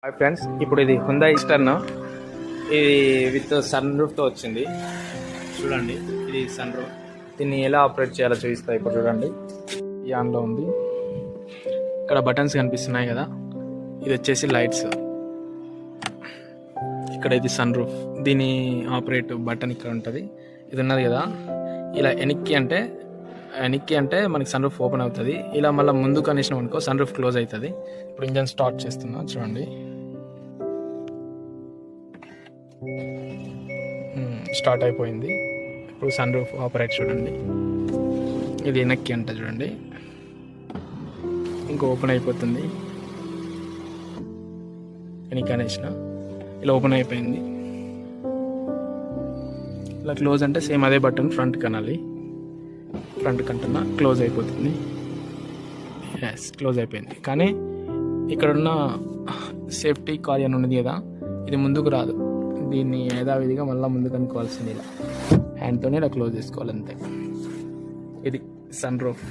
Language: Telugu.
హాయ్ ఫ్రెండ్స్, ఇప్పుడు ఇది హుందాయ్ స్టర్న్. ఇది విత్ సన్ రూఫ్తో వచ్చింది. చూడండి, ఇది సన్ రూఫ్. దీన్ని ఎలా ఆపరేట్ చేయాలో చూపిస్తా. ఇప్పుడు చూడండి, ఈ ఆన్లో ఉంది. ఇక్కడ బటన్స్ కనిపిస్తున్నాయి కదా, ఇది వచ్చేసి లైట్స్. ఇక్కడ ఇది సన్ రూఫ్. దీని ఆపరేట్ బటన్ ఇక్కడ ఉంటుంది. ఇది ఉన్నది కదా, ఇలా వెనక్కి అంటే మనకి సన్ రూఫ్ ఓపెన్ అవుతుంది. ఇలా మళ్ళీ ముందు కనిషన్ అనుకో సన్ రూఫ్ క్లోజ్ అవుతుంది. ఇప్పుడు ఇంజన్ స్టార్ట్ చేస్తున్నా, చూడండి. స్టార్ట్ అయిపోయింది. ఇప్పుడు సన్ రూఫ్ ఆపరేట్ చూడండి. ఇది వెనక్కి అంట చూడండి, ఇంకా ఓపెన్ అయిపోతుంది. వెనక్కి అనేసిన ఇలా ఓపెన్ అయిపోయింది. ఇలా క్లోజ్ అంటే సేమ్ అదే బటన్ ఫ్రంట్ కనాలి. ఫ్రంట్ కంటున్నా క్లోజ్ అయిపోతుంది. ఎస్, క్లోజ్ అయిపోయింది. కానీ ఇక్కడున్న సేఫ్టీ కార్ అని ఉన్నది కదా, ఇది ముందుకు రాదు. దీన్ని యథావిధిగా మళ్ళీ ముందుకు అనుకోవాల్సింది. ఇలా హ్యాండ్తోనే ఇలా క్లోజ్ చేసుకోవాలి, అంతే. ఇది సన్ రూఫ్.